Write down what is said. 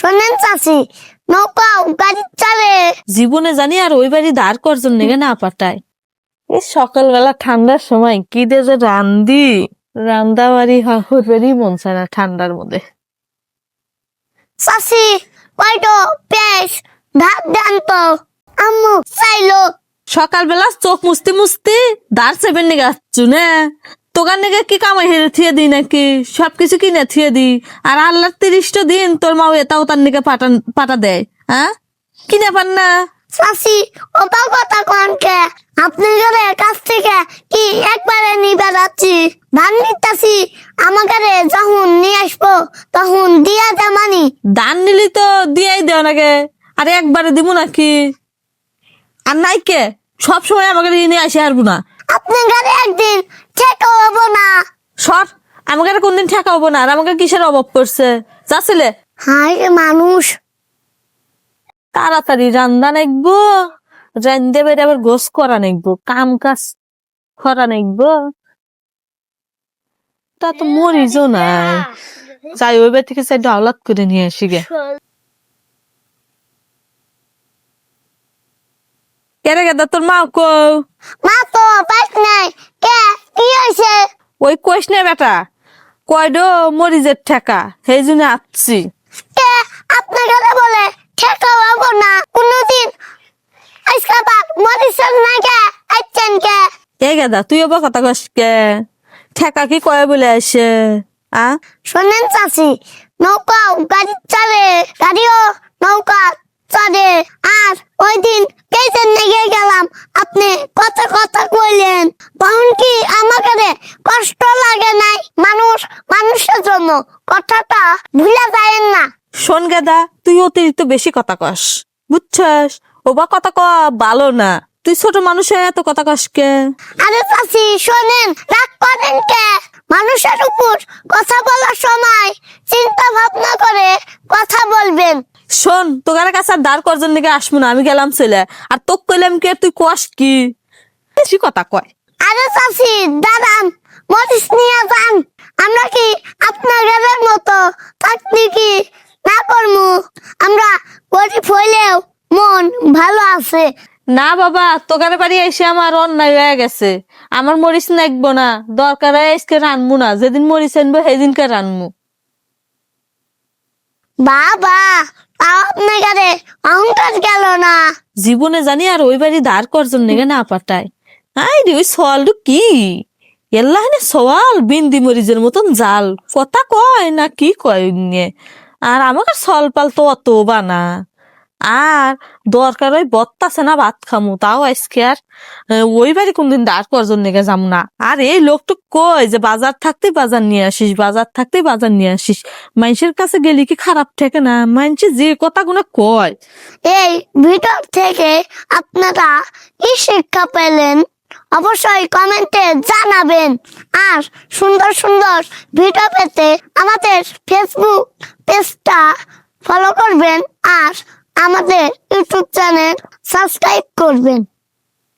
শোনেন চাচি, নৌকা গাড়ি চলে। জীবনে জানি আর ওই বাড়ি ধার করজন নেগে না পাঠায়। এই সকালবেলা ঠান্ডার সময় কি দিয়ে যে রান্দা বাড়ি হরবারই মন চায় না ঠান্ডার মধ্যে। চাচি কয়টো পেঁয়াজ ভাত দেন তো, আম্মু চাইলো। সকালবেলা চোখ মুছতে মুছতে ধার সেবেন নিগে আসছু না, তোকার নিগে কি কামাই হেরে থিয়ে দি নাকি? সবকিছু কিনে থিয়ে দি, আর আল্লাহ 30টা দিন তোর মা এটাও তার নিগে পাটা দেয়। হ্যাঁ, কিনে পান না? চাচি ওটা কথা কনকে, আপনাদের কাছ থেকে কি একবারে নিয়ে যাচ্ছি? ধান নিতেছি, আমাকে যখন নিয়ে আসবো তখন দিয়া জামানি। দান নিলি তো দিয়েই দেও নাকি, আর একবারে দিব নাকি? আর নাই কে সব সময় আমাকে নিয়ে আসে হারবো না। আপনাদের একদিন ঠেকা হবো না। সর, আমাকে কোনদিন ঠেকা হবো না। আর আমাকে কিসের অভাব করছে? যাচ্ছিলে হাই মানুষ, তাড়াতাড়ি রান্দা নাকবো, রান্দে বেড়ে আবার গোস করা নাকবো, কাম কাজ করা নাকবো। তা তো মরিজও নাই, যাই ওই বার থেকে চাই ডাউলাত করে নিয়ে আসি গে। কেরে গেদা তোর মা কো? মা তো পাইস নাই। কে কি হয়েছে? ওই কইস না বেটা, কয়ডো মরিজের ঠেকা, সেই জন্য আসছি। কে আপনাদের বলে ঠেকা হবো না কোনদিন? আজকে বাপ মরিছেন না কে আইছেন কে? এই গেদা তুই আবার কথা কস কে? ঠেকা কি কয় বলে আসে? শোনেন চাচি, নৌকা গাড়ি চলে, গাড়িও নৌকা চলে। আর ওই দিন কেসের নেগে গেলাম, আপনি কত কথা কইলেন, তখন কি আমাকে কষ্ট লাগে নাই? মানুষের জন্য কথাটা ভুলে যায়েন না। শোন গেদা, তুই অতিরিক্ত বেশি কথা কস, বুঝছস? ওবা কথা কয়া ভালো না। তুই ছোট মানুষ হয়ে এত কথা কস কে? আরে চাচি শোনেন, রাগ করেন কে? মানুষের উপর কথা বলার সময় চিন্তা ভাবনা করে কথা বলবেন। শোন, তোকার কাছে আর দাঁড় করজন দিকে আসবো না, আমি গেলাম চলে। আর তোক কইলাম কে, তুই কস কি? বেশি কথা কয়। আরে চাচি দাঁড়ান, মরিচ নিয়ে যান। আমরা কি আপনাদের মতো চাকরি কি না করবো? আমরা গরিব হইলেও মন ভালো আছে। না বাবা, তোকার বাড়ি এসে আমার অন্যায় হয়ে গেছে। আমার মরিচ নাকবো না, দরকার হয় আজকে রানবো না, যেদিন মরিচ আনবো সেদিনকে রানবো। বাবা তাও আপনাদের অহংকার গেল না। জীবনে জানি আর ওই বাড়ি ধার করজন নেগে না পাঠায়। আই রে ওই সওয়ালটা কি? এল্লাহানে সওয়াল বিন্দি মরিচের মতন জাল, কথা কয় না কি কয় নিয়ে। আর আমাকে সল পাল তো অত বানা। আর দরকার ওই বত্তাছে না ভাত খামু, তাও আজকে আর ওই বাড়ি কোনদিন দাঁড় করজন নেগে যাম না। আর এই লোকটা কয় যে বাজার থাকতেই বাজার নিয়ে আসিস, বাজার থাকতেই বাজার নিয়ে আসিস। মানুষের কাছে গেলি কি খারাপ ঠেকে না? মানুষ যে কথাগুলো কয়। এই ভিডিও থেকে আপনারা কি শিক্ষা পেলেন অবশ্যই কমেন্টে জানাবেন। আর সুন্দর সুন্দর ভিডিও পেতে আমাদের ফেসবুক পেজটা ফলো করবেন আর আমাদের ইউটিউব চ্যানেল সাবস্ক্রাইব করবেন।